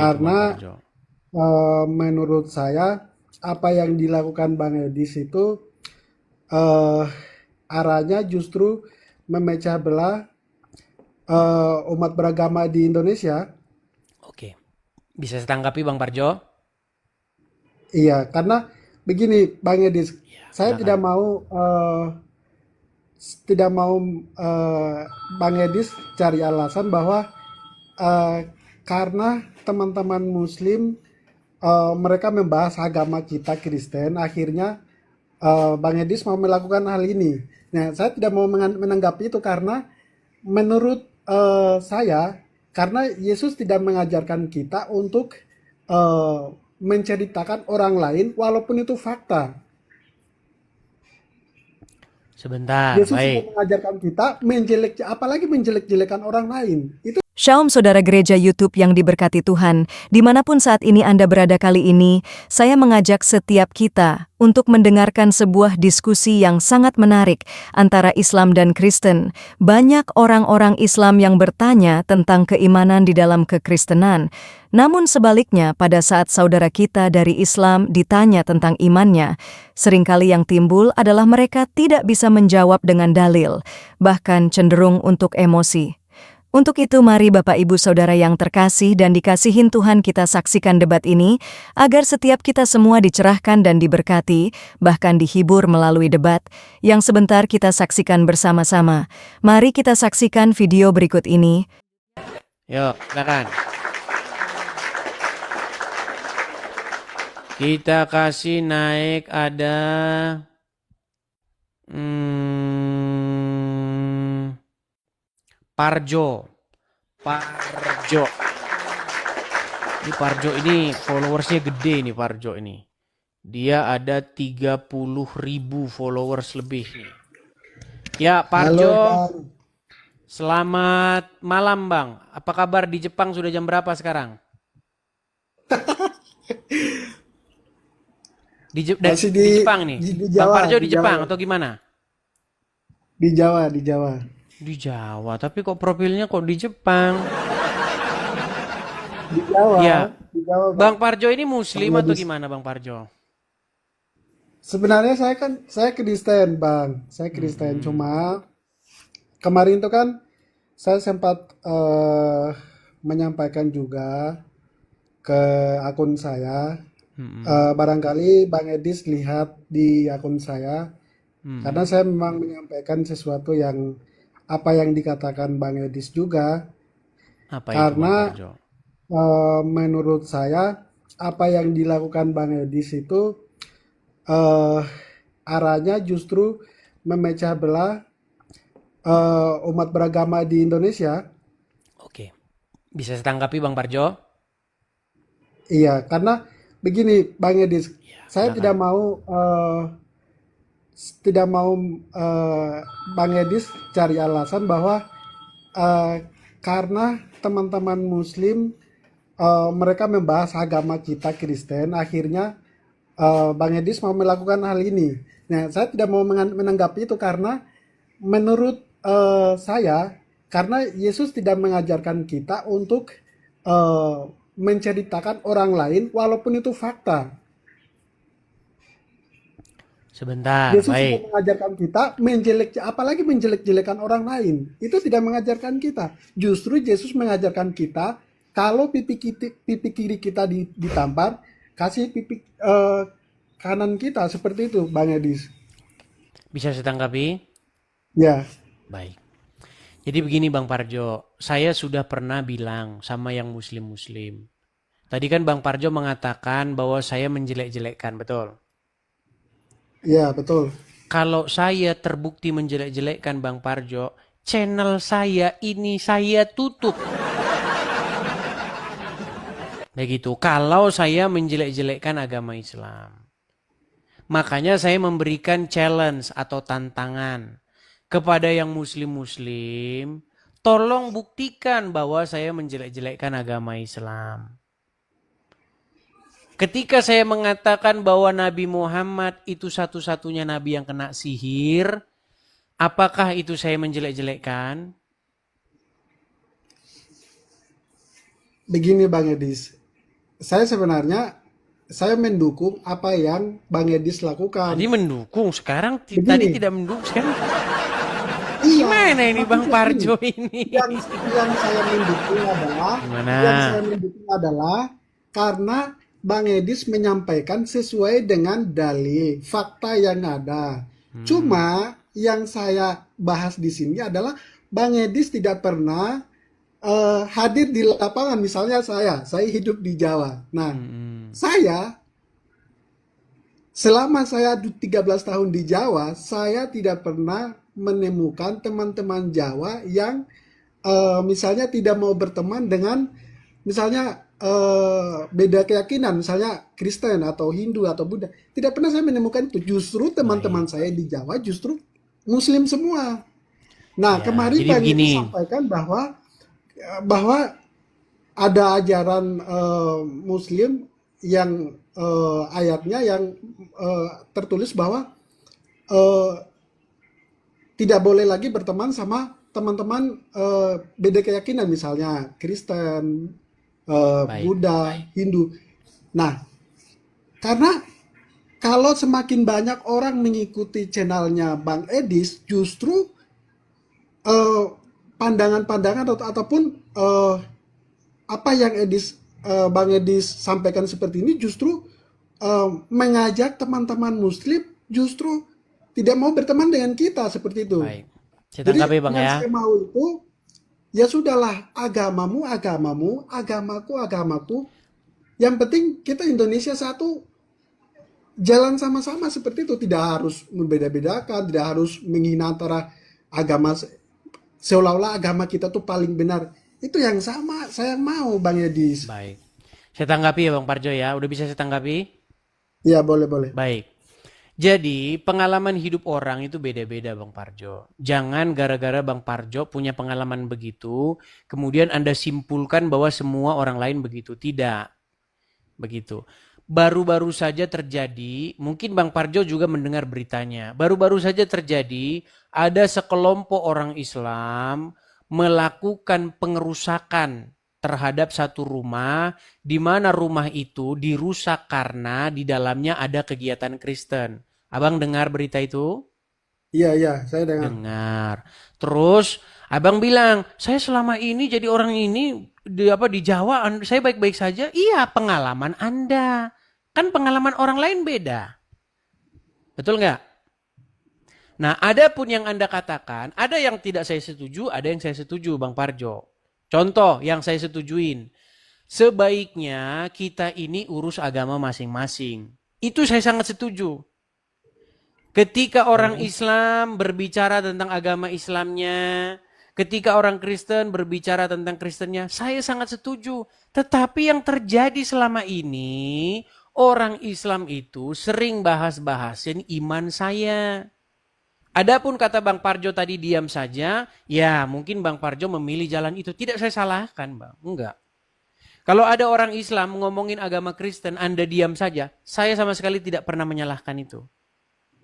Itu Bang Karena Parjo. menurut saya apa yang dilakukan Bang Edis itu eh, arahnya justru memecah belah umat beragama di Indonesia. Oke. Bisa saya tanggapi Bang Parjo? Iya, karena begini Bang Edis, Ya, saya silakan. tidak mau Bang Edis cari alasan bahwa karena teman-teman Muslim mereka membahas agama kita Kristen, akhirnya Bang Edis mau melakukan hal ini. Nah, saya tidak mau menanggapi itu karena menurut saya, karena Yesus tidak mengajarkan kita untuk eh, menceritakan orang lain, walaupun itu fakta. Sebentar, Yesus tidak baik. mengajarkan kita apalagi menjelek-jelekan orang lain. Itu Shalom saudara gereja YouTube yang diberkati Tuhan, dimanapun saat ini Anda berada kali ini, saya mengajak setiap kita untuk mendengarkan sebuah diskusi yang sangat menarik antara Islam dan Kristen. Banyak orang-orang Islam yang bertanya tentang keimanan di dalam kekristenan. Namun sebaliknya, pada saat saudara kita dari Islam ditanya tentang imannya, seringkali yang timbul adalah mereka tidak bisa menjawab dengan dalil, bahkan cenderung untuk emosi. Untuk itu mari Bapak Ibu Saudara yang terkasih dan dikasihin Tuhan kita saksikan debat ini, agar setiap kita semua dicerahkan dan diberkati, bahkan dihibur melalui debat, yang sebentar kita saksikan bersama-sama. Mari kita saksikan video berikut ini. Yuk, silakan. Kita kasih naik ada Parjo. Parjo. Ini Parjo ini followersnya gede nih Parjo ini. Dia ada 30.000 followers lebih nih. Ya halo Parjo, Bang. selamat malam Bang. Apa kabar di Jepang sudah jam berapa sekarang? Masih Di Jepang nih. di Bang Jawa, Parjo di di Jawa, Jepang atau gimana? di Jawa, di Jawa. Di Jawa, tapi kok profilnya kok di Jepang? Di Jawa, Ya, di Jawa Bang Bang. Parjo ini Bang muslim atau Edis. gimana Bang Parjo? Sebenarnya saya Kristen Bang. Saya Kristen Mm-mm. cuma kemarin itu kan saya sempat menyampaikan juga ke akun saya. Mm-mm. Barangkali Bang Edis lihat di akun saya karena Mm-mm. saya memang menyampaikan sesuatu yang apa yang dikatakan Bang Edis juga Apa itu Bang karena Parjo? menurut saya apa yang dilakukan Bang Edis itu eh, arahnya justru memecah belah umat beragama di Indonesia. Oke, bisa saya tanggapi Bang Parjo? Iya, karena begini Bang Edis, Ya, saya silakan. tidak mau Bang Edis cari alasan bahwa karena teman-teman Muslim mereka membahas agama kita Kristen, akhirnya Bang Edis mau melakukan hal ini. Nah, saya tidak mau menanggapi itu karena menurut saya, karena Yesus tidak mengajarkan kita untuk eh, menceritakan orang lain, walaupun itu fakta. Sebentar, Yesus tidak baik. mengajarkan kita apalagi menjelek-jelekan orang lain. Itu tidak mengajarkan kita. Justru Yesus mengajarkan kita kalau pipi kiri kita ditampar, kasih pipi kanan kita seperti itu, Bang Edis. Bisa saya tanggapi? Ya, Baik. Jadi begini Bang Parjo, saya sudah pernah bilang sama yang muslim-muslim. Tadi kan Bang Parjo mengatakan bahwa saya menjelek-jelekkan, betul? ya betul. Kalau saya terbukti menjelek-jelekkan Bang Parjo, channel saya ini saya tutup. Begitu, kalau saya menjelek-jelekkan agama Islam. Makanya saya memberikan challenge atau tantangan kepada yang muslim-muslim. Tolong buktikan bahwa saya menjelek-jelekkan agama Islam. Ketika saya mengatakan bahwa Nabi Muhammad itu satu-satunya nabi yang kena sihir, apakah itu saya menjelek-jelekkan? Begini Bang Edis. saya sebenarnya saya mendukung apa yang Bang Edis Tadi lakukan. mendukung, sekarang tadi Begini, tidak mendukung. Sekarang iya, gimana ini Bang maksudnya gini, Parjo ini? yang yang saya mendukung adalah Gimana? yang saya mendukung adalah karena Bang Edis menyampaikan sesuai dengan dalil, fakta yang ada. Hmm, Cuma yang saya bahas di sini adalah Bang Edis tidak pernah hadir di lapangan. Misalnya saya hidup di Jawa. Nah, hmm, saya selama saya 13 tahun di Jawa, saya tidak pernah menemukan teman-teman Jawa yang misalnya tidak mau berteman dengan misalnya beda keyakinan, misalnya Kristen atau Hindu atau Buddha. Tidak pernah saya menemukan itu. Justru teman-teman baik. saya di Jawa justru Muslim semua. Nah, Ya, kemarin jadi Bang Edi begini. sampaikan bahwa ada ajaran Muslim yang ayatnya yang tertulis bahwa eh, tidak boleh lagi berteman sama teman-teman beda keyakinan, misalnya Kristen, Baik. Buddha, Hindu. Nah, karena kalau semakin banyak orang mengikuti channelnya Bang Edis, justru eh, pandangan-pandangan ataupun apa yang Bang Edis sampaikan seperti ini justru mengajak teman-teman Muslim justru tidak mau berteman dengan kita seperti itu. Baik. Saya Jadi tanggapi Bang yang ya. saya mau itu ya sudahlah, agamamu agamamu, agamaku agamaku. Yang penting kita Indonesia satu, jalan sama-sama seperti itu, tidak harus membeda-bedakan, tidak harus menghina antara agama seolah-olah agama kita tuh paling benar. Itu yang sama saya mau Bang Edis. Baik. Saya tanggapi ya Bang Parjo ya. Udah bisa saya tanggapi? Ya, boleh boleh. Baik. Jadi, pengalaman hidup orang itu beda-beda Bang Parjo. Jangan gara-gara Bang Parjo punya pengalaman begitu, kemudian Anda simpulkan bahwa semua orang lain begitu. Tidak. Begitu. Baru-baru saja terjadi, mungkin Bang Parjo juga mendengar beritanya. Baru-baru saja terjadi, ada sekelompok orang Islam melakukan pengerusakan terhadap satu rumah, di mana rumah itu dirusak karena di dalamnya ada kegiatan Kristen. Abang dengar berita itu? Iya iya, saya dengar. Dengar. Terus abang bilang, saya selama ini jadi orang ini di Jawa, saya baik-baik saja. Iya, pengalaman Anda. Kan pengalaman orang lain beda. Betul nggak? Nah, ada pun yang Anda katakan, ada yang tidak saya setuju, ada yang saya setuju, Bang Parjo. Contoh yang saya setujuin. Sebaiknya kita ini urus agama masing-masing. Itu saya sangat setuju. Ketika orang Ya. Islam berbicara tentang agama Islamnya, ketika orang Kristen berbicara tentang Kristennya, saya sangat setuju. Tetapi yang terjadi selama ini, orang Islam itu sering bahas-bahasin iman saya. Adapun kata Bang Parjo tadi diam saja, ya mungkin Bang Parjo memilih jalan itu. Tidak saya salahkan Bang, enggak. Kalau ada orang Islam ngomongin agama Kristen, Anda diam saja, saya sama sekali tidak pernah menyalahkan itu.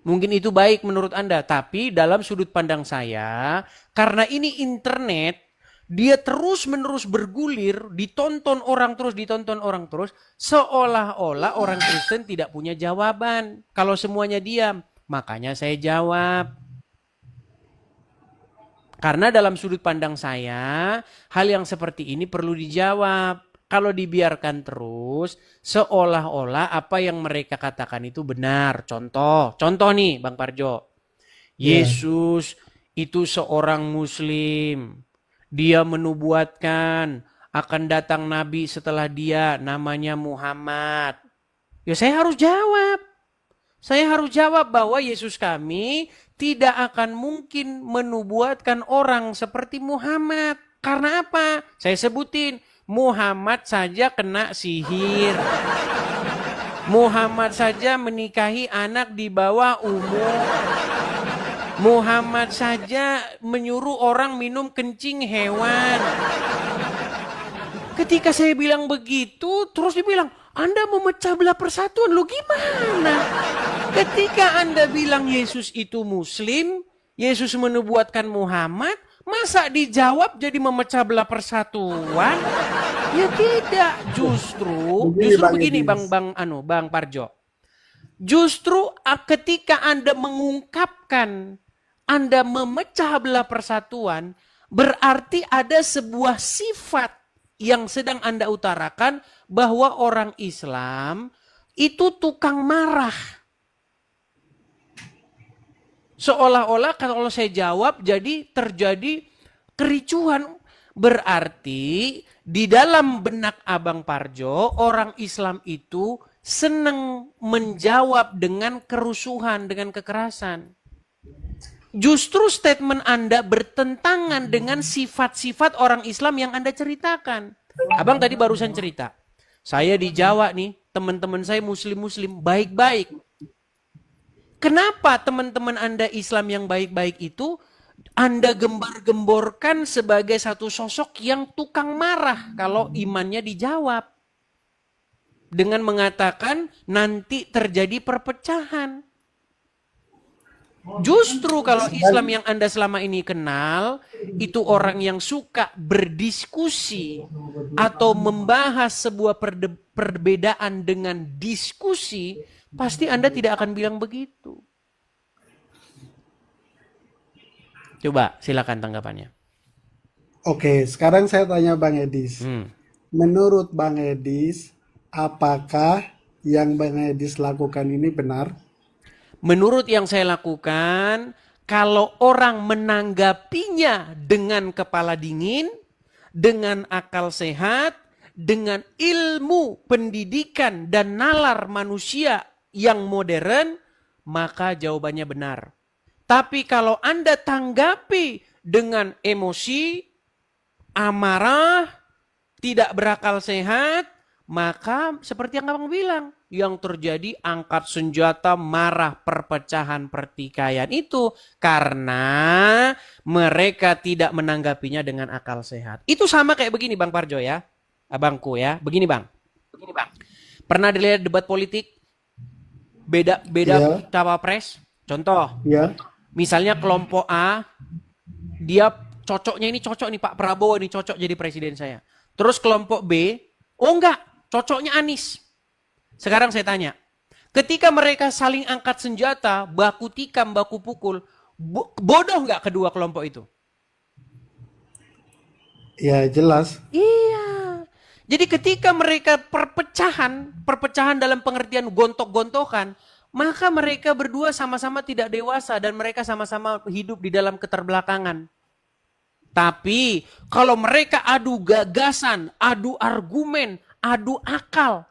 Mungkin itu baik menurut Anda, tapi dalam sudut pandang saya, karena ini internet, dia terus-menerus bergulir, ditonton orang terus, seolah-olah orang Kristen tidak punya jawaban. Kalau semuanya diam, makanya saya jawab. Karena dalam sudut pandang saya, hal yang seperti ini perlu dijawab. Kalau dibiarkan terus, seolah-olah apa yang mereka katakan itu benar. Contoh nih Bang Parjo. Ya. Yesus itu seorang Muslim. Dia menubuatkan akan datang Nabi setelah dia, namanya Muhammad. Ya saya harus jawab. Saya harus jawab bahwa Yesus kami tidak akan mungkin menubuatkan orang seperti Muhammad. Karena apa? Saya sebutin, Muhammad saja kena sihir. Muhammad saja menikahi anak di bawah umur. Muhammad saja menyuruh orang minum kencing hewan. Ketika saya bilang begitu, terus dibilang, Anda memecah belah persatuan. Lo gimana? Ketika Anda bilang Yesus itu Muslim, Yesus menubuatkan Muhammad, masa dijawab jadi memecah belah persatuan? Ya tidak, justru Bang begini Edis. Bang Parjo. Justru ketika Anda mengungkapkan, Anda memecah belah persatuan, berarti ada sebuah sifat yang sedang Anda utarakan bahwa orang Islam itu tukang marah. Seolah-olah kalau saya jawab jadi terjadi kericuhan. Berarti di dalam benak Abang Parjo, orang Islam itu senang menjawab dengan kerusuhan, dengan kekerasan. Justru statement Anda bertentangan dengan sifat-sifat orang Islam yang Anda ceritakan. Abang tadi barusan cerita, saya di Jawa nih, teman-teman saya muslim-muslim, baik-baik. Kenapa teman-teman Anda Islam yang baik-baik itu Anda gembar-gemborkan sebagai satu sosok yang tukang marah kalau imannya dijawab? Dengan mengatakan nanti terjadi perpecahan. Justru kalau Islam yang Anda selama ini kenal, itu orang yang suka berdiskusi atau membahas sebuah perbedaan dengan diskusi, pasti Anda tidak akan bilang begitu. Coba silakan tanggapannya. Oke, sekarang saya tanya Bang Edis. Menurut Bang Edis, apakah yang Bang Edis lakukan ini benar? Menurut yang saya lakukan, kalau orang menanggapinya dengan kepala dingin, dengan akal sehat, dengan ilmu pendidikan dan nalar manusia yang modern, maka jawabannya benar. Tapi kalau Anda tanggapi dengan emosi, amarah, tidak berakal sehat, maka seperti yang Abang bilang, yang terjadi angkat senjata, marah, perpecahan, pertikaian itu karena mereka tidak menanggapinya dengan akal sehat. Itu sama kayak begini Bang Parjo ya, abangku ya. Begini Bang. Pernah dilihat debat politik? Beda Iya. cawapres? Contoh, Ya, misalnya kelompok A, dia cocoknya ini cocok nih Pak Prabowo ini cocok jadi presiden saya. Terus kelompok B, oh enggak, cocoknya Anies. Sekarang saya tanya, ketika mereka saling angkat senjata, baku tikam, baku pukul, bodoh nggak kedua kelompok itu? ya jelas. Iya. Jadi ketika mereka perpecahan dalam pengertian gontok-gontokan, maka mereka berdua sama-sama tidak dewasa dan mereka sama-sama hidup di dalam keterbelakangan. Tapi kalau mereka adu gagasan, adu argumen, adu akal,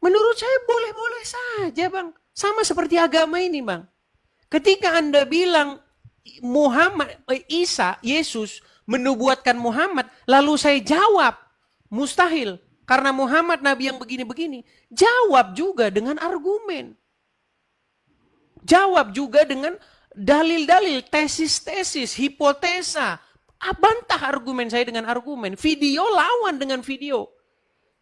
menurut saya boleh-boleh saja Bang. Sama seperti agama ini Bang. Ketika Anda bilang Isa, Yesus menubuatkan Muhammad, lalu saya jawab, mustahil. Karena Muhammad Nabi yang begini-begini. Jawab juga dengan argumen. Jawab juga dengan dalil-dalil, tesis-tesis, hipotesa. Bantah argumen saya dengan argumen. Video lawan dengan video.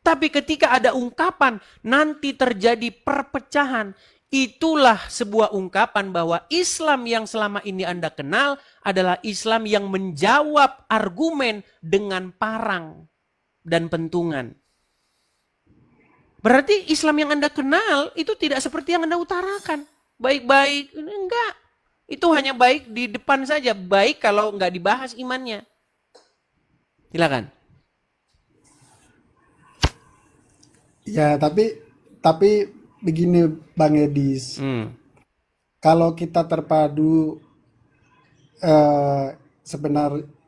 Tapi ketika ada ungkapan nanti terjadi perpecahan, itulah sebuah ungkapan bahwa Islam yang selama ini Anda kenal adalah Islam yang menjawab argumen dengan parang dan pentungan. Berarti Islam yang Anda kenal itu tidak seperti yang Anda utarakan. Baik-baik, enggak. Itu hanya baik di depan saja. Baik kalau enggak dibahas imannya. Silakan. Ya, tapi begini Bang Edis. Kalau kita terpadu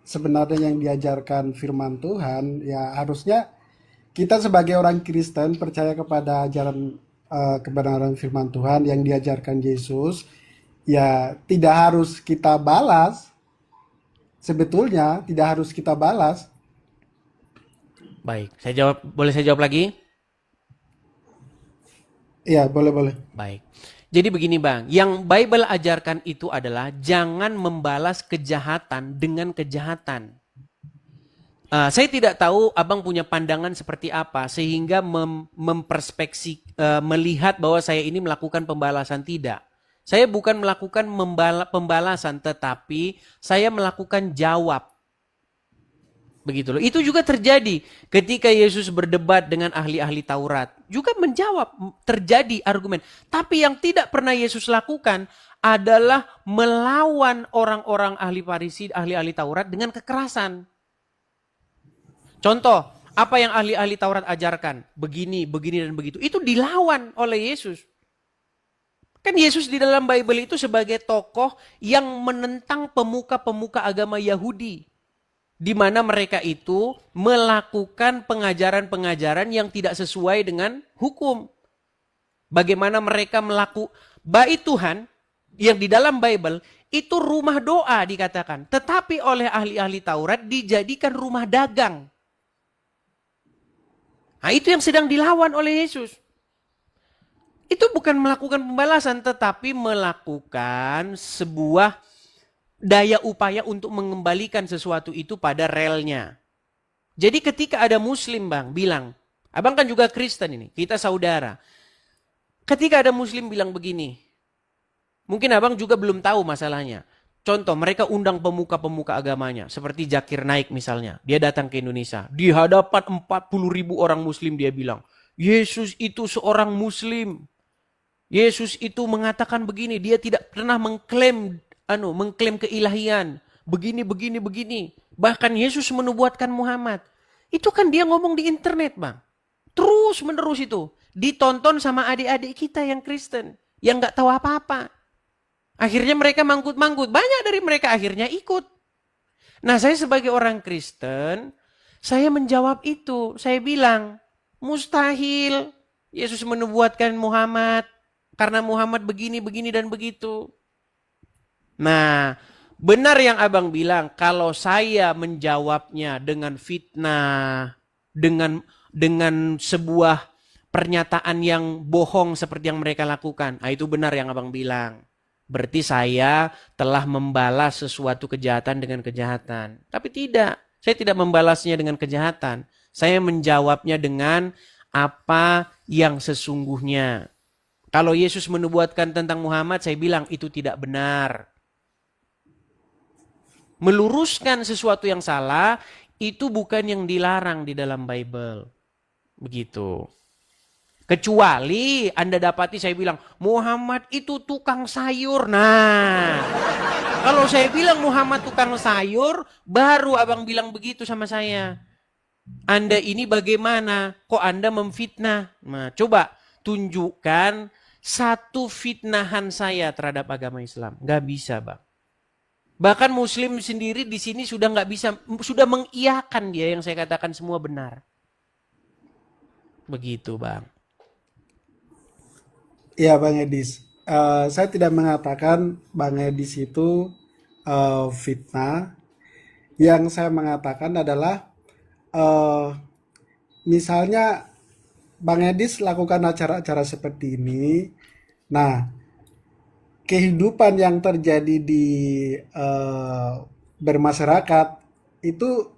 sebenarnya yang diajarkan firman Tuhan, ya harusnya kita sebagai orang Kristen percaya kepada ajaran kebenaran firman Tuhan yang diajarkan Yesus, ya tidak harus kita balas. Sebetulnya tidak harus kita balas. Baik, boleh saya jawab lagi? Iya, boleh. Baik. Jadi begini Bang, yang Bible ajarkan itu adalah jangan membalas kejahatan dengan kejahatan. Saya tidak tahu Abang punya pandangan seperti apa sehingga memperspeksi melihat bahwa saya ini melakukan pembalasan. Tidak. Saya bukan melakukan pembalasan tetapi saya melakukan jawab. Begitu loh. Itu juga terjadi ketika Yesus berdebat dengan ahli-ahli Taurat. Juga menjawab, terjadi argumen. Tapi yang tidak pernah Yesus lakukan adalah melawan orang-orang ahli Farisi, ahli-ahli Taurat dengan kekerasan. Contoh, apa yang ahli-ahli Taurat ajarkan? Begini, begini, dan begitu. Itu dilawan oleh Yesus. Kan Yesus di dalam Bible itu sebagai tokoh yang menentang pemuka-pemuka agama Yahudi. Di mana mereka itu melakukan pengajaran-pengajaran yang tidak sesuai dengan hukum. Bagaimana mereka melakukan bait Tuhan yang di dalam Bible itu rumah doa dikatakan. Tetapi oleh ahli-ahli Taurat dijadikan rumah dagang. Nah, itu yang sedang dilawan oleh Yesus. Itu bukan melakukan pembalasan, tetapi melakukan sebuah daya upaya untuk mengembalikan sesuatu itu pada relnya. Jadi ketika ada Muslim bang bilang, abang kan juga Kristen ini, kita saudara. Ketika ada Muslim bilang begini, mungkin abang juga belum tahu masalahnya. Contoh, mereka undang pemuka-pemuka agamanya. Seperti Zakir Naik misalnya. Dia datang ke Indonesia. Di hadapan 40.000 orang Muslim dia bilang, Yesus itu seorang Muslim. Yesus itu mengatakan begini. Dia tidak pernah mengklaim keilahian. Begini, begini, begini. Bahkan Yesus menubuatkan Muhammad. Itu kan dia ngomong di internet bang. Terus menerus itu. Ditonton sama adik-adik kita yang Kristen. Yang gak tahu apa-apa. Akhirnya mereka mangkut-mangkut. Banyak dari mereka akhirnya ikut. Nah, saya sebagai orang Kristen, saya menjawab itu. Saya bilang, mustahil Yesus menubuatkan Muhammad. Karena Muhammad begini, begini, dan begitu. Nah, benar yang abang bilang. Kalau saya menjawabnya dengan fitnah, dengan sebuah pernyataan yang bohong seperti yang mereka lakukan. Nah, itu benar yang abang bilang. Berarti saya telah membalas sesuatu kejahatan dengan kejahatan. Tapi tidak, saya tidak membalasnya dengan kejahatan. Saya menjawabnya dengan apa yang sesungguhnya. Kalau Yesus menubuatkan tentang Muhammad, saya bilang itu tidak benar. Meluruskan sesuatu yang salah, itu bukan yang dilarang di dalam Bible. Begitu. Kecuali Anda dapati saya bilang, Muhammad itu tukang sayur. Nah, kalau saya bilang Muhammad tukang sayur, baru abang bilang begitu sama saya. Anda ini bagaimana? Kok Anda memfitnah? Nah, coba tunjukkan satu fitnahan saya terhadap agama Islam. Gak bisa bang. Bahkan Muslim sendiri di sini sudah nggak bisa, sudah mengiyakan dia yang saya katakan semua benar. Begitu bang. Iya Bang Edis, saya tidak mengatakan Bang Edis itu fitnah. Yang saya mengatakan adalah eh, misalnya Bang Edis lakukan acara-acara seperti ini. Nah, kehidupan yang terjadi di bermasyarakat itu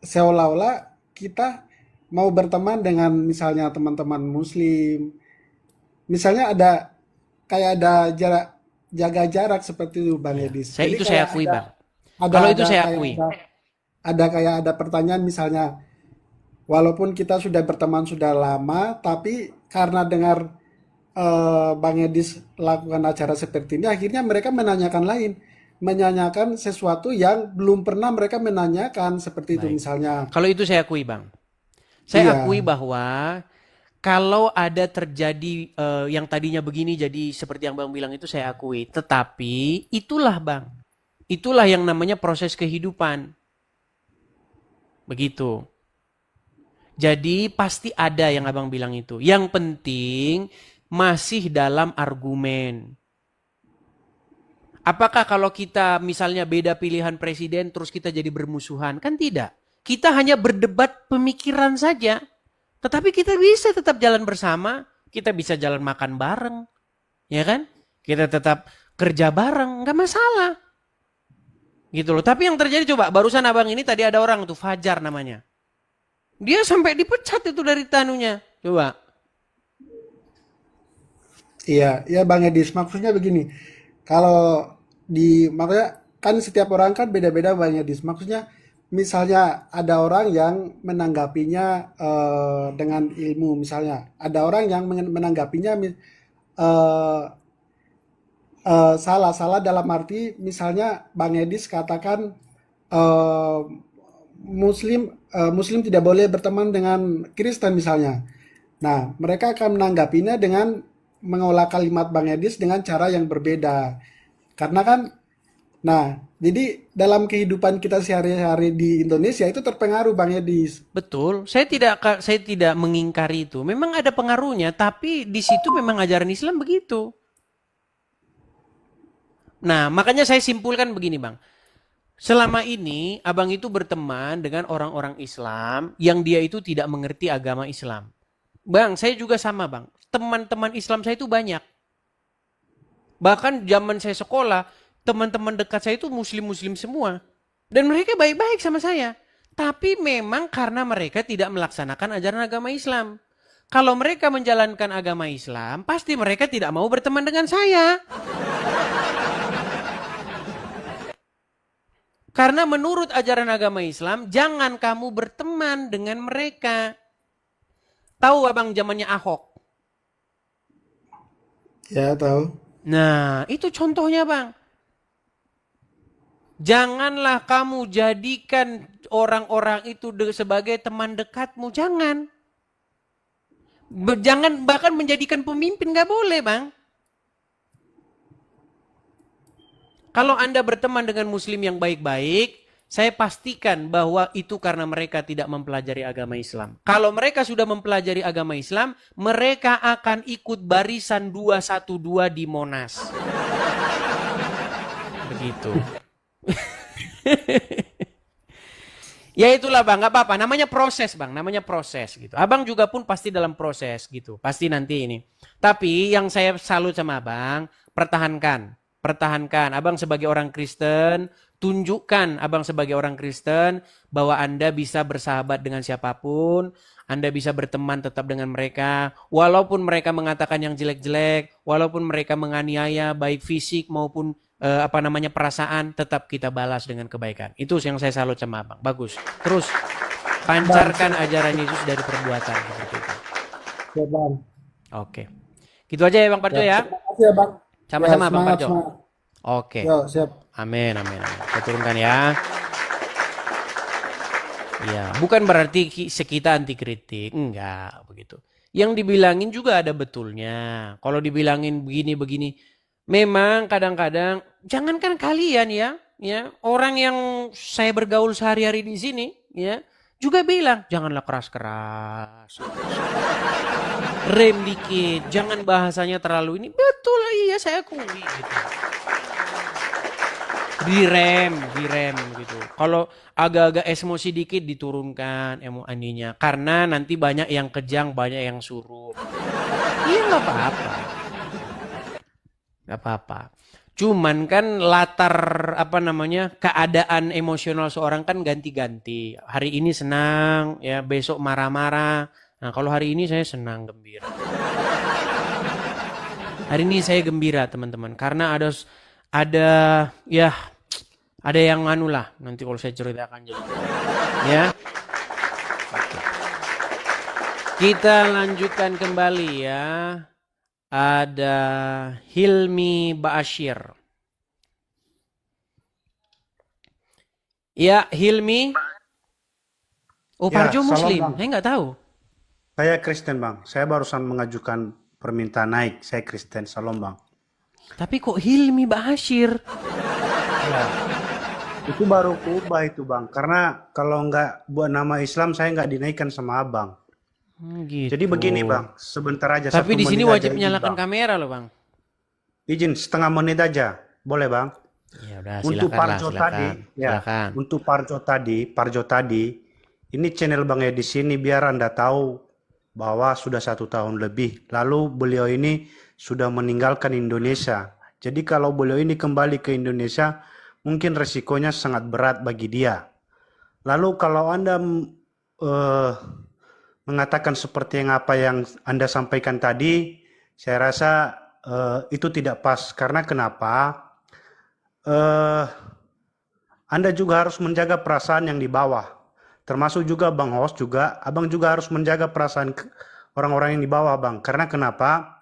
seolah-olah kita mau berteman dengan misalnya teman-teman Muslim. Misalnya ada kayak ada jarak jaga jarak seperti itu Bang Ya, Edis. saya Jadi itu saya kayak akui bang. ada Kalau itu ada saya kayak akui. ada kayak ada pertanyaan misalnya walaupun kita sudah berteman sudah lama tapi karena dengar Bang Edis lakukan acara seperti ini akhirnya mereka menanyakan sesuatu yang belum pernah mereka menanyakan seperti itu Baik. misalnya. Kalau itu saya akui bang. Saya Iya, akui bahwa kalau ada terjadi yang tadinya begini jadi seperti yang bang bilang itu saya akui. Tetapi itulah bang. Itulah yang namanya proses kehidupan. Begitu. Jadi pasti ada yang abang bilang itu. Yang penting masih dalam argumen. Apakah kalau kita misalnya beda pilihan presiden terus kita jadi bermusuhan? Kan tidak. Kita hanya berdebat pemikiran saja. Tetapi kita bisa tetap jalan bersama. Kita bisa jalan makan bareng. Ya kan? Kita tetap kerja bareng. Nggak masalah. Gitu loh. Tapi yang terjadi coba. Barusan abang ini tadi ada orang tuh. Fajar namanya. Dia sampai dipecat itu dari tanunya. Coba. iya, iya Bang Edis. Maksudnya begini, kalau maksudnya kan setiap orang kan beda-beda Bang Edis. Maksudnya misalnya ada orang yang menanggapinya dengan ilmu, misalnya ada orang yang menanggapinya eh, salah dalam arti misalnya Bang Edis katakan eh, Muslim tidak boleh berteman dengan Kristen misalnya. Nah, mereka akan menanggapinya dengan mengolah kalimat Bang Edis dengan cara yang berbeda. Karena kan, nah, jadi dalam kehidupan kita sehari-hari di Indonesia itu terpengaruh Bang Edis. Betul, saya tidak mengingkari itu. Memang ada pengaruhnya, tapi di situ memang ajaran Islam begitu. Nah, makanya saya simpulkan begini, Bang. Selama ini abang itu berteman dengan orang-orang Islam yang dia itu tidak mengerti agama Islam. Bang, saya juga sama, Bang. Teman-teman Islam saya itu banyak. Bahkan zaman saya sekolah, teman-teman dekat saya itu muslim-muslim semua. Dan mereka baik-baik sama saya. Tapi memang karena mereka tidak melaksanakan ajaran agama Islam. Kalau mereka menjalankan agama Islam, pasti mereka tidak mau berteman dengan saya. Karena menurut ajaran agama Islam, jangan kamu berteman dengan mereka. Tahu abang zamannya Ahok? Ya, tahu. Nah, itu contohnya bang. Janganlah kamu jadikan orang-orang itu sebagai teman dekatmu. Jangan. Jangan bahkan menjadikan pemimpin, gak boleh bang. Kalau Anda berteman dengan muslim yang baik-baik, saya pastikan bahwa itu karena mereka tidak mempelajari agama Islam. Kalau mereka sudah mempelajari agama Islam, mereka akan ikut barisan 212 di Monas. Begitu. Ya itulah bang, gak apa-apa. Namanya proses bang, namanya proses gitu. Abang juga pun pasti dalam proses gitu. Pasti nanti ini. Tapi yang saya salut sama abang, pertahankan. Pertahankan. Abang sebagai orang Kristen, tunjukkan abang sebagai orang Kristen bahwa Anda bisa bersahabat dengan siapapun, Anda bisa berteman tetap dengan mereka, walaupun mereka mengatakan yang jelek-jelek, walaupun mereka menganiaya baik fisik maupun perasaan, tetap kita balas dengan kebaikan. Itu yang saya salut sama abang. Bagus. Terus pancarkan ajaran Yesus dari perbuatan seperti itu. Ya, Bang. Oke. Gitu aja ya Bang Parjo ya. Terima kasih ya, Bang. Sama-sama Ya, Bang semangat, Parjo. semangat. Oke. Yo, siap. Amin, amin, amin. Saya turunkan ya. Ya, bukan berarti kita anti kritik, enggak begitu. Yang dibilangin juga ada betulnya. Kalau dibilangin begini-begini, memang kadang-kadang jangankan kalian ya, orang yang saya bergaul sehari-hari di sini, ya, juga bilang janganlah keras-keras. Rem dikit, jangan bahasanya terlalu ini. Betul, iya saya akui gitu. Direm gitu. Kalau agak-agak emosi dikit diturunkan aninya. Karena nanti banyak yang kejang, banyak yang suruh. Iya nggak apa-apa. Nggak apa-apa. Cuman kan latar keadaan emosional seorang kan ganti-ganti. Hari ini senang, ya besok marah-marah. Nah kalau hari ini saya senang, gembira. Hari ini saya gembira teman-teman. Karena ada yang anu lah. Nanti kalau saya ceritakan jadi. Ya. Kita lanjutkan kembali ya. Ada Hilmi Ba'asyir. Ya, Hilmi. Oh, Ya, Parjo salam Muslim. bang. Saya nggak tahu. Saya Kristen bang. Saya barusan mengajukan permintaan naik. Saya Kristen. Salam bang. Tapi kok Hilmi Ba'asyir? Ya, itu baru kubah itu bang. Karena kalau nggak buat nama Islam saya nggak dinaikkan sama abang. Gitu. Jadi begini bang. Sebentar aja. Tapi 1 di sini menit wajib aja izin, menyalakan bang. kamera loh, Bang. Izin setengah menit aja. Boleh bang? Ya udah, Untuk silakan lah, Parjo silakan. tadi. Ya. Silakan. Untuk Parjo tadi. Ini channel Bang Edi sini biar Anda tahu bahwa sudah 1 tahun lebih. Lalu beliau ini sudah meninggalkan Indonesia. Jadi kalau beliau ini kembali ke Indonesia, mungkin resikonya sangat berat bagi dia. Lalu kalau Anda mengatakan seperti apa yang Anda sampaikan tadi, saya rasa itu tidak pas. Karena kenapa? Anda juga harus menjaga perasaan yang di bawah. Termasuk juga Bang Host juga, Abang juga harus menjaga perasaan orang-orang yang di bawah, Bang. Karena kenapa?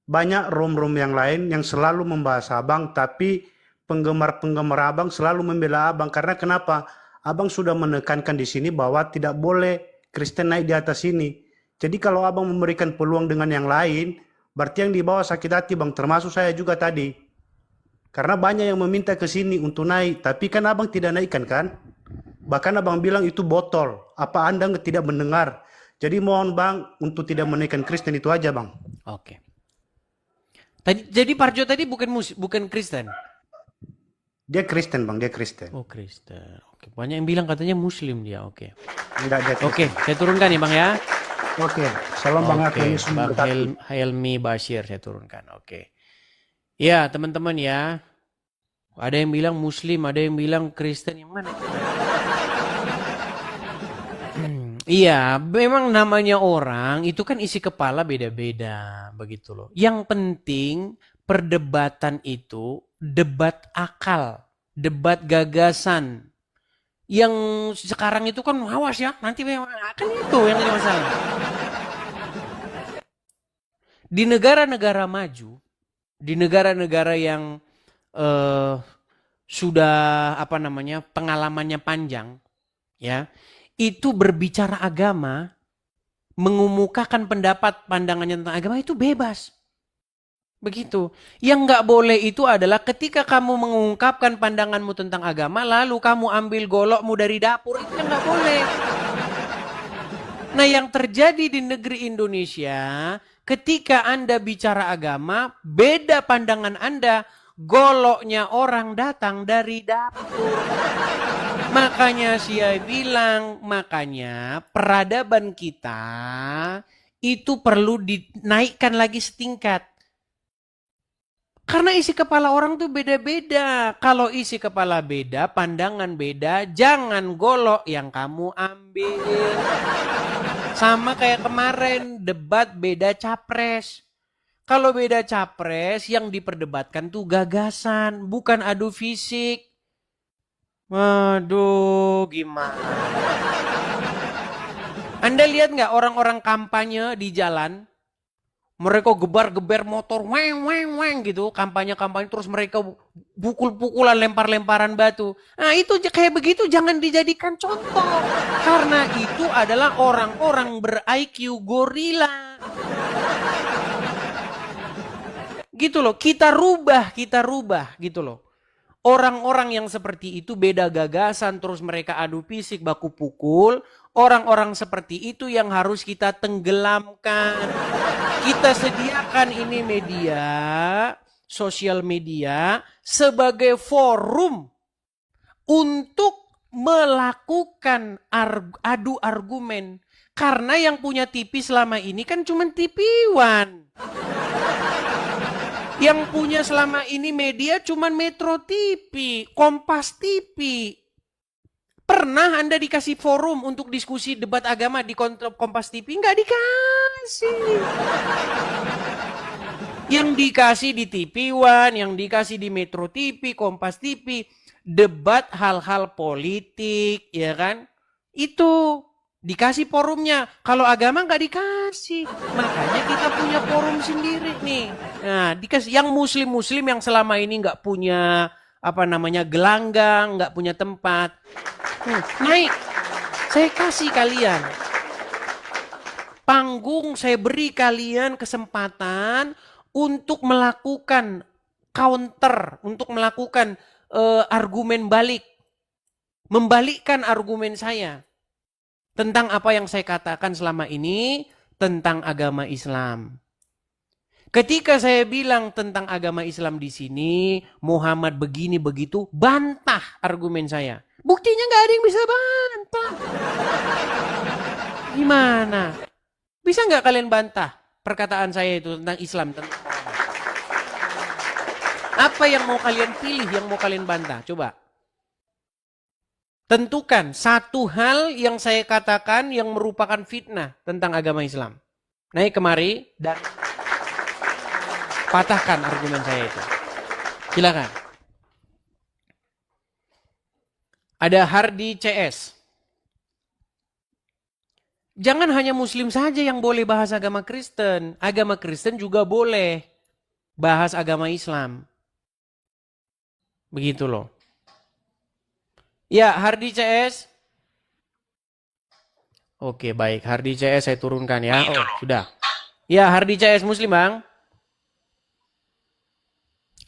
Banyak room-room yang lain yang selalu membahas Abang, tapi penggemar-penggemar Abang selalu membela Abang. Karena kenapa? Abang sudah menekankan di sini bahwa tidak boleh Kristen naik di atas ini. Jadi kalau Abang memberikan peluang dengan yang lain, berarti yang di bawah sakit hati, Bang. Termasuk saya juga tadi. Karena banyak yang meminta ke sini untuk naik, tapi kan Abang tidak naikkan kan? Bahkan Abang bilang itu botol. Apa Anda tidak mendengar? Jadi mohon Bang untuk tidak menaikkan Kristen itu aja, Bang. Oke. Jadi Parjo tadi bukan Kristen. Dia Kristen, Bang, dia Kristen. Oh, Kristen. Oke, banyak yang bilang katanya Muslim dia. Oke. Enggak, dia Kristen. Oke, saya turunkan ya, Bang ya. Oke. Salam Bang Oke, Yesus Bang memberkati. Helmi Bashir saya turunkan. Oke. Ya, teman-teman ya. Ada yang bilang Muslim, ada yang bilang Kristen, yang mana? Iya, memang namanya orang itu kan isi kepala beda-beda, begitu loh. Yang penting perdebatan itu debat akal, debat gagasan. Yang sekarang itu kan awas ya, nanti memang akan itu yang jadi masalah. Di negara-negara maju, di negara-negara yang sudah pengalamannya panjang, ya. Itu berbicara agama, mengumumkakan pendapat pandangannya tentang agama itu bebas. Begitu. Yang nggak boleh itu adalah ketika kamu mengungkapkan pandanganmu tentang agama, lalu kamu ambil golokmu dari dapur, itu yang nggak boleh. Nah, yang terjadi di negeri Indonesia, ketika Anda bicara agama, beda pandangan Anda, goloknya orang datang dari dapur. Makanya saya bilang, makanya peradaban kita itu perlu dinaikkan lagi setingkat. Karena isi kepala orang tuh beda-beda. Kalau isi kepala beda, pandangan beda, jangan golok yang kamu ambil. Sama kayak kemarin, debat beda capres. Kalau beda capres, yang diperdebatkan tuh gagasan, bukan adu fisik. Waduh, gimana? Anda lihat nggak orang-orang kampanye di jalan? Mereka gebar-geber motor, weng gitu, kampanye-kampanye, terus mereka pukul-pukulan, lempar-lemparan batu. Nah itu kayak begitu jangan dijadikan contoh. Karena itu adalah orang-orang ber-IQ gorila. Gitu loh, kita rubah gitu loh. Orang-orang yang seperti itu beda gagasan, terus mereka adu fisik, baku pukul. Orang-orang seperti itu yang harus kita tenggelamkan. Kita sediakan ini media, sosial media, sebagai forum untuk melakukan adu argumen. Karena yang punya TV selama ini kan cuma TV One. Yang punya selama ini media cuman Metro TV, Kompas TV. Pernah Anda dikasih forum untuk diskusi debat agama di Kompas TV? Nggak dikasih. Yang dikasih di TV One, yang dikasih di Metro TV, Kompas TV, debat hal-hal politik, ya kan? Itu dikasih forumnya. Kalau agama nggak dikasih. Makanya kita punya forum sendiri nih. Nah, dikasih yang muslim-muslim yang selama ini nggak punya gelanggang, nggak punya tempat. Naik. Saya kasih kalian panggung, saya beri kalian kesempatan untuk melakukan counter, untuk melakukan argumen balik. Membalikkan argumen saya tentang apa yang saya katakan selama ini tentang agama Islam. Ketika saya bilang tentang agama Islam di sini, Muhammad begini begitu, bantah argumen saya. Buktinya nggak ada yang bisa bantah. Gimana? Bisa nggak kalian bantah perkataan saya itu tentang Islam, tentang Muhammad? Apa yang mau kalian pilih, yang mau kalian bantah? Coba. Tentukan satu hal yang saya katakan yang merupakan fitnah tentang agama Islam. Naik kemari dan patahkan argumen saya itu. Silakan. Ada Hardi CS. Jangan hanya Muslim saja yang boleh bahas agama Kristen. Agama Kristen juga boleh bahas agama Islam. Begitu loh. Ya, Hardi CS. Oke, baik. Hardi CS saya turunkan ya. Oh, sudah. Ya, Hardi CS Muslim, Bang.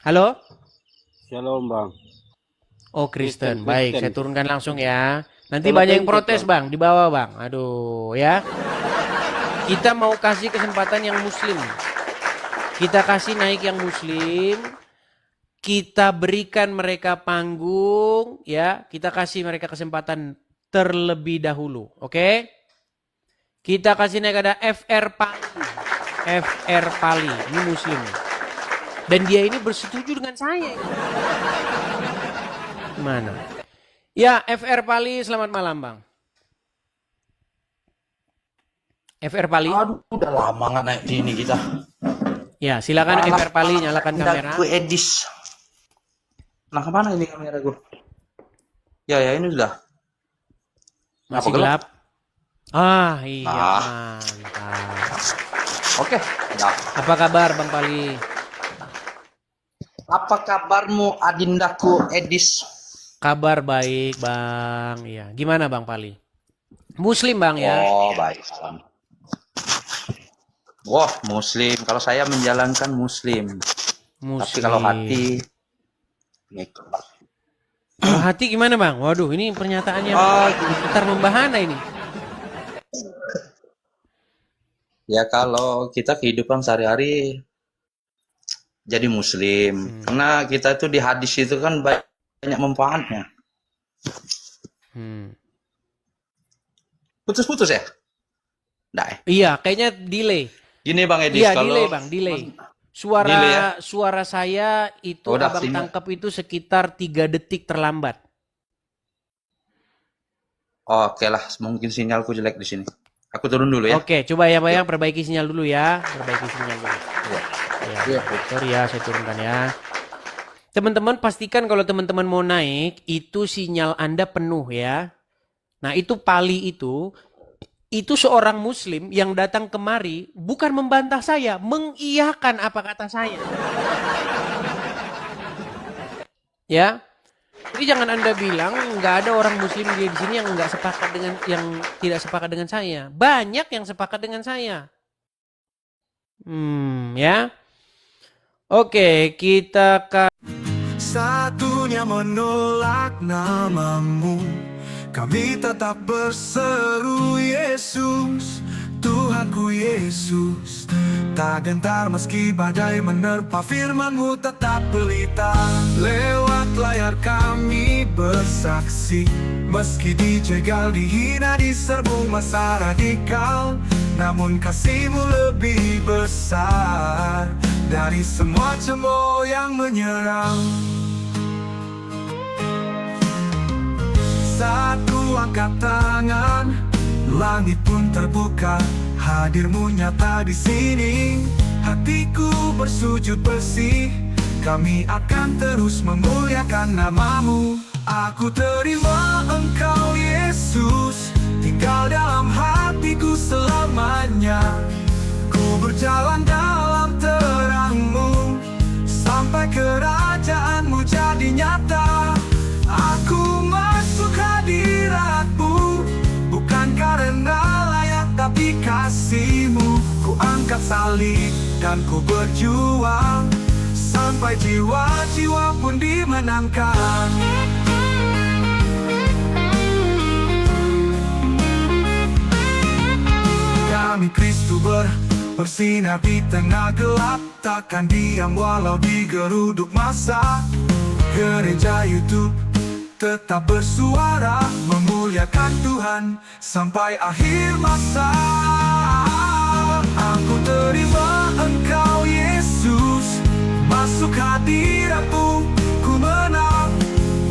Halo? Shalom bang. Oh, Kristen. Kristen, Baik, Kristen. saya turunkan langsung ya. Nanti Kalau banyak yang pencet, protes, Bang, di bawah, Bang. Aduh, ya. Kita mau kasih kesempatan yang Muslim. Kita kasih naik yang Muslim. Kita berikan mereka panggung, ya. Kita kasih mereka kesempatan terlebih dahulu, oke? Kita kasih naik ada FR Pali. FR Pali, ini Muslim. Dan dia ini bersetuju dengan saya. Mana? Ya, FR Pali, selamat malam, Bang. FR Pali. Aduh, udah lama nggak naik di ini kita. Ya, silakan FR Pali, nyalakan kamera. Gue edis. Nah, kemana ini kamera gue? Ya, ini sudah. Masih Apa gelap? gelap? Ah, iya, Ah. mantap. Oke. Ya. Apa kabar, Bang Pali? Apa kabarmu, adindaku edis? Kabar baik, Bang. Iya, gimana, Bang Pali? Muslim, Bang, ya? Oh, baik. Wah, Muslim. Kalau saya menjalankan Muslim. Muslim. Tapi kalau hati ngikut. Kalau hati gimana, Bang? Waduh, ini pernyataannya sekitar membahana ini. Ya kalau kita kehidupan sehari-hari jadi Muslim. Karena kita itu di hadis itu kan banyak manfaatnya. Putus-putus ya? Nggak ya? Iya, kayaknya delay. Gini Bang Edis, Iya, kalau delay, Bang, delay. Suara Delay ya? suara saya itu Udah, Abang sinyal. tangkap itu sekitar 3 detik terlambat. Oke lah, mungkin sinyalku jelek di sini. Aku turun dulu ya. Oke, coba ya, Bayang, perbaiki sinyal dulu ya. Perbaiki sinyal dulu. Iya. Sorry ya, saya turunkan ya. Teman-teman pastikan kalau teman-teman mau naik, itu sinyal Anda penuh ya. Nah, itu Pali itu seorang Muslim yang datang kemari bukan membantah saya, mengiyakan apa kata saya. Ya. Jadi jangan Anda bilang nggak ada orang Muslim di sini yang nggak sepakat dengan yang tidak sepakat dengan saya. Banyak yang sepakat dengan saya. Ya. Oke, kita Satunya menolak namamu, kami tetap berseru Yesus, Tuhanku Yesus. Tak gentar meski badai menerpa, firman-Mu tetap pelita. Lewat layar kami bersaksi, meski dijegal, dihina, diserbu masa radikal, namun kasih-Mu lebih besar dari semua cemooh yang menyerang. Satu angkat tangan, langit pun terbuka, hadir-Mu nyata di sini. Hatiku bersujud bersih, kami akan terus memuliakan nama-Mu. Aku terima Engkau Yesus, tinggal dalam hatiku selamanya. Ku berjalan dalam terang-Mu, sampai kerajaan-Mu jadi nyata. Aku masuk hadirat-Mu, bukan karena layak tapi kasih-Mu. Ku angkat salib dan ku berjuang, sampai jiwa-jiwa pun dimenangkan. Kami Kristus bersinar di tengah gelap, takkan diam walau digeruduk masa. Gereja YouTube tetap bersuara, memuliakan Tuhan sampai akhir masa. Aku terima Engkau Yesus, masuk hadirat-Mu, ku menang.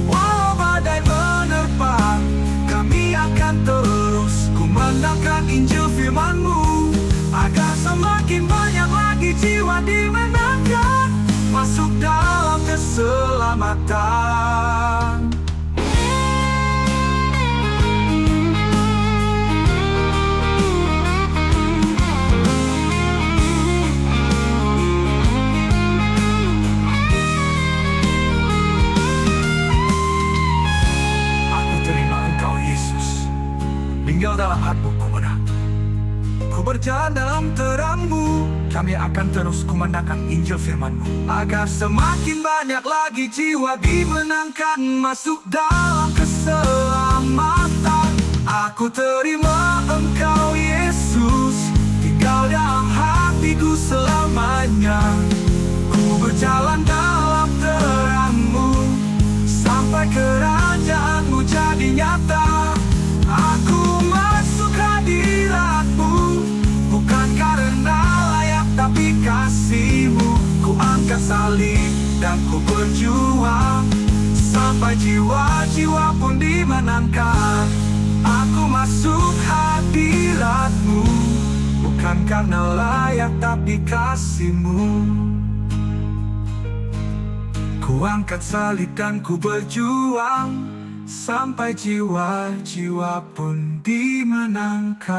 Walau badai menerpa, kami akan terus kumandangkan Injil firman-Mu, agar semakin banyak lagi jiwa dimenangkan, masuk dalam keselamatan. bekerja dalam terang-Mu. Kami akan terus kumandangkan Injil firman-Mu, agar semakin banyak lagi jiwa dimenangkan masuk dalam keselamatan. Aku terima Engkau Yesus, tinggal dalam hatiku selamanya. Ku berjalan dalam terang-Mu, sampai kerajaan-Mu jadi nyata. Aku masuk hadirat-Mu, bukan karena layak tapi kasih-Mu. Ku angkat salib dan ku berjuang, sampai jiwa-jiwa pun dimenangkan. Aku masuk hadirat-Mu, bukan karena layak tapi kasih-Mu. Ku angkat salib dan ku berjuang, sampai jiwa-jiwa pun dimenangkan.